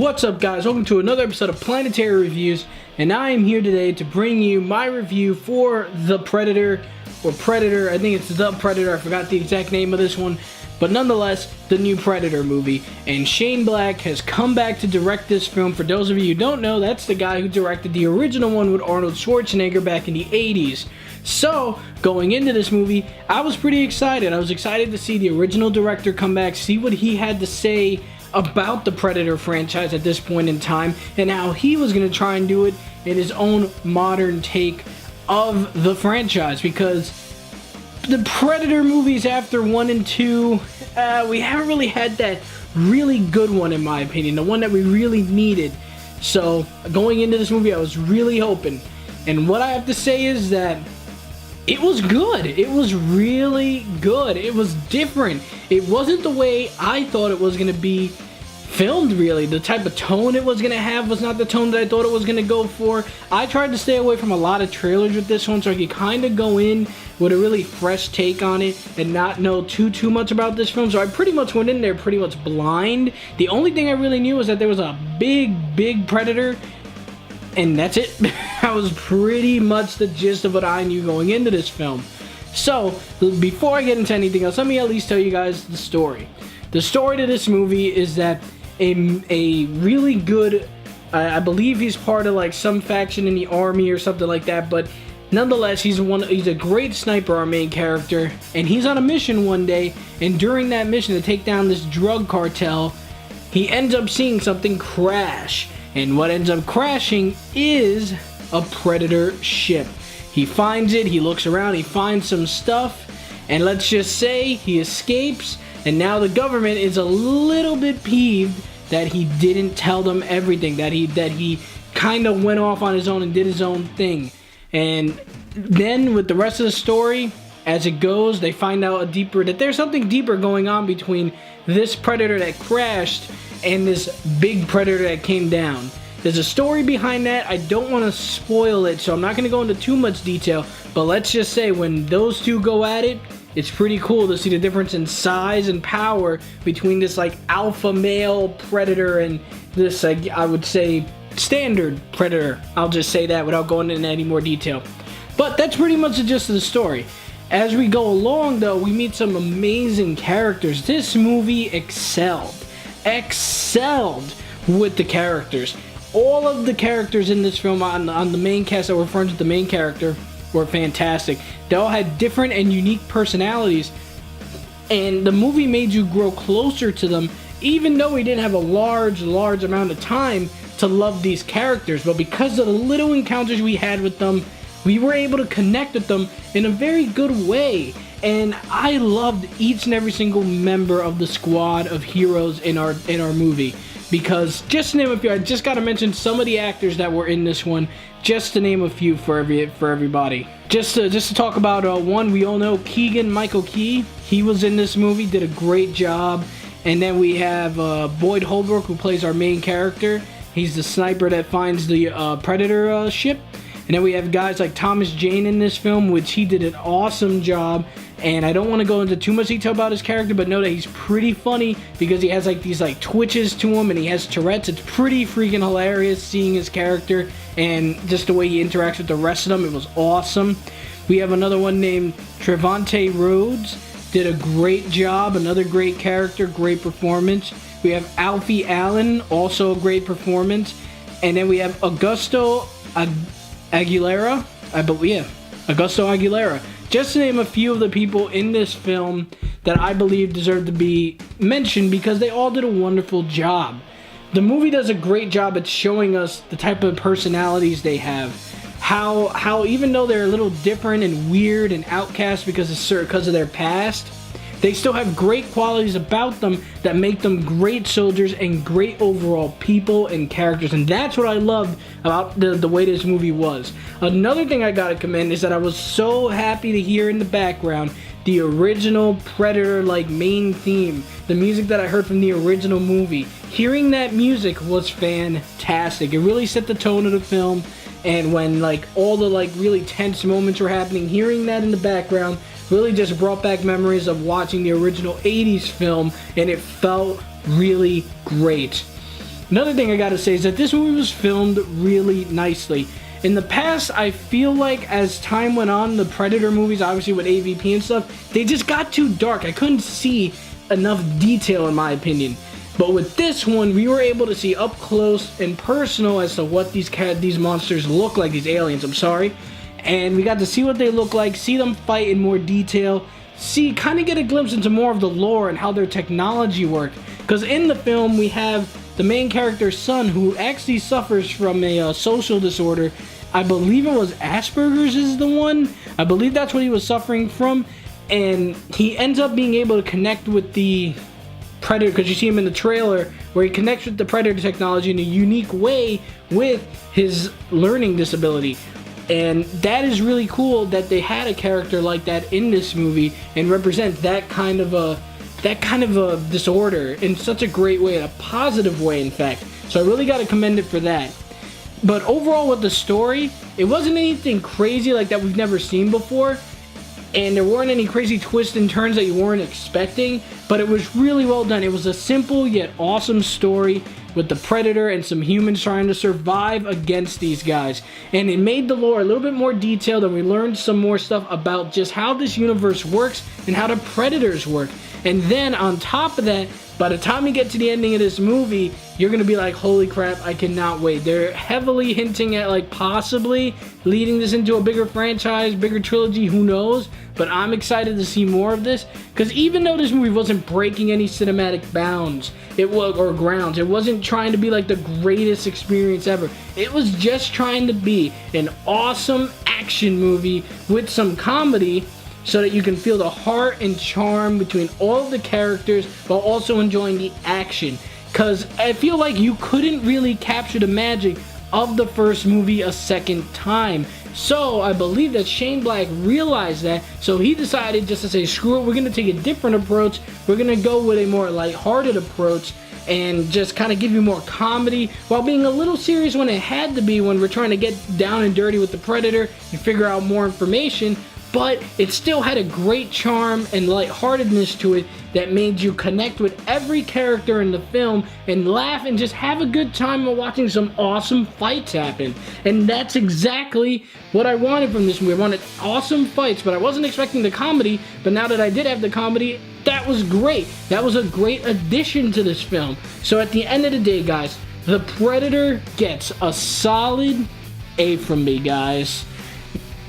What's up, guys? Welcome to another episode of Planetary Reviews, and I am here today to bring you my review for The Predator, or Predator. I think it's The Predator. I forgot the exact name of this one, but nonetheless, the new Predator movie. And Shane Black has come back to direct this film. For those of you who don't know, that's the guy who directed the original one with Arnold Schwarzenegger back in the 80s. So, going into this movie, I was pretty excited. I was excited to see the original director come back, see what he had to say about the Predator franchise at this point in time, and how he was going to try and do it in his own modern take of the franchise. Because the Predator movies after 1 and 2, we haven't really had that really good one, in my opinion, the one that we really needed. So going into this movie, I was really hoping, and what I have to say is that it was good. It was really good. It was different. It wasn't the way I thought it was going to be filmed, really. The type of tone it was going to have was not the tone that I thought it was going to go for. I tried to stay away from a lot of trailers with this one so I could kind of go in with a really fresh take on it and not know too much about this film. So I pretty much went in there pretty much blind. The only thing I really knew was that there was a big predator, and that's it. That was pretty much the gist of what I knew going into this film. So, before I get into anything else, let me at least tell you guys the story. The story to this movie is that a really good, I believe he's part of like some faction in the army or something like that, but nonetheless, he's a great sniper, our main character, and he's on a mission one day, and during that mission to take down this drug cartel, he ends up seeing something crash. And what ends up crashing is a Predator ship. He finds it, he looks around, he finds some stuff, and let's just say he escapes, and now the government is a little bit peeved that he didn't tell them everything, that he kind of went off on his own and did his own thing. And then with the rest of the story, as it goes, they find out that there's something deeper going on between this Predator that crashed and this big Predator that came down. There's a story behind that. I don't want to spoil it, so I'm not going to go into too much detail, but let's just say when those two go at it, it's pretty cool to see the difference in size and power between this like alpha male Predator and this, I would say, standard Predator. I'll just say that without going into any more detail. But that's pretty much the gist of the story. As we go along, though, we meet some amazing characters. This movie excelled with the characters. All of the characters in this film on the main cast that were friends with the main character were fantastic. They all had different and unique personalities, and the movie made you grow closer to them, even though we didn't have a large amount of time to love these characters. But because of the little encounters we had with them, we were able to connect with them in a very good way. And I loved each and every single member of the squad of heroes in our movie. Because, just to name a few, I just gotta mention some of the actors that were in this one, just to name a few for everybody. Just to talk about one, we all know Keegan-Michael. He was in this movie, did a great job. And then we have Boyd Holbrook, who plays our main character. He's the sniper that finds the Predator ship. And then we have guys like Thomas Jane in this film, which he did an awesome job. And I don't want to go into too much detail about his character, but know that he's pretty funny because he has like these like twitches to him and he has Tourette's. It's pretty freaking hilarious seeing his character and just the way he interacts with the rest of them. It was awesome. We have another one named Trevante Rhodes. Did a great job. Another great character, great performance. We have Alfie Allen, also a great performance. And then we have Augusto Aguilera, I believe, yeah, Augusto Aguilera. Just to name a few of the people in this film that I believe deserve to be mentioned because they all did a wonderful job. The movie does a great job at showing us the type of personalities they have. How even though they're a little different and weird and outcast because of their past, they still have great qualities about them that make them great soldiers and great overall people and characters. And that's what I loved about the way this movie was. Another thing I gotta commend is that I was so happy to hear in the background the original Predator like main theme, the music that I heard from the original movie. Hearing that music was fantastic. It really set the tone of the film, and when like all the like really tense moments were happening, hearing that in the background really just brought back memories of watching the original 80s film, and it felt really great. Another thing I gotta say is that this movie was filmed really nicely. In the past, I feel like as time went on, the Predator movies, obviously with AVP and stuff, they just got too dark. I couldn't see enough detail in my opinion. But with this one, we were able to see up close and personal as to what these monsters look like, these aliens, I'm sorry. And we got to see what they look like, see them fight in more detail, kind of get a glimpse into more of the lore and how their technology worked. Because in the film, we have the main character's son who actually suffers from a social disorder. I believe it was Asperger's is the one. I believe that's what he was suffering from. And he ends up being able to connect with the Predator, because you see him in the trailer where he connects with the Predator technology in a unique way with his learning disability. And that is really cool that they had a character like that in this movie and represent that kind of a disorder in such a great way, in a positive way, in fact. So I really got to commend it for that. But overall with the story, it wasn't anything crazy like that we've never seen before. And there weren't any crazy twists and turns that you weren't expecting. But it was really well done. It was a simple yet awesome story with the Predator and some humans trying to survive against these guys. And it made the lore a little bit more detailed, and we learned some more stuff about just how this universe works and how the Predators work. And then on top of that, by the time you get to the ending of this movie, you're going to be like, holy crap, I cannot wait. They're heavily hinting at like possibly leading this into a bigger franchise, bigger trilogy, who knows? But I'm excited to see more of this, because even though this movie wasn't breaking any cinematic bounds, or grounds, it wasn't trying to be like the greatest experience ever. It was just trying to be an awesome action movie with some comedy, so that you can feel the heart and charm between all of the characters while also enjoying the action. Because I feel like you couldn't really capture the magic of the first movie a second time. So I believe that Shane Black realized that, so he decided just to say, screw it, we're going to take a different approach. We're going to go with a more lighthearted approach and just kind of give you more comedy while being a little serious when it had to be, when we're trying to get down and dirty with the Predator and figure out more information. But it still had a great charm and lightheartedness to it that made you connect with every character in the film and laugh and just have a good time while watching some awesome fights happen. And that's exactly what I wanted from this movie. I wanted awesome fights, but I wasn't expecting the comedy. But now that I did have the comedy, that was great. That was a great addition to this film. So at the end of the day, guys, The Predator gets a solid A from me, guys.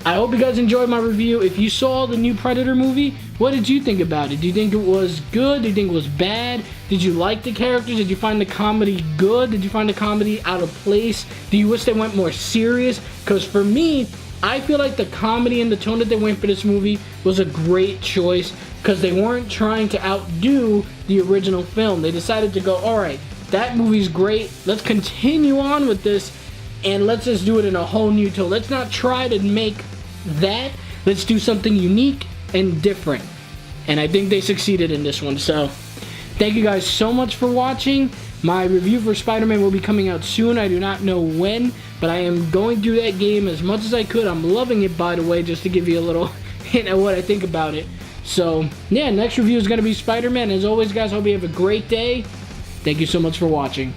I hope you guys enjoyed my review. If you saw the new Predator movie, what did you think about it? Do you think it was good? Do you think it was bad? Did you like the characters? Did you find the comedy good? Did you find the comedy out of place? Do you wish they went more serious? Because for me, I feel like the comedy and the tone that they went for this movie was a great choice, because they weren't trying to outdo the original film. They decided to go, alright, that movie's great. Let's continue on with this, and let's just do it in a whole new tone. Let's not try to make that. Let's do something unique and different. And I think they succeeded in this one. So thank you guys so much for watching. My review for Spider-Man will be coming out soon. I do not know when, but I am going through that game as much as I could. I'm loving it, by the way, just to give you a little hint at what I think about it. So yeah, next review is going to be Spider-Man. As always, guys, hope you have a great day. Thank you so much for watching.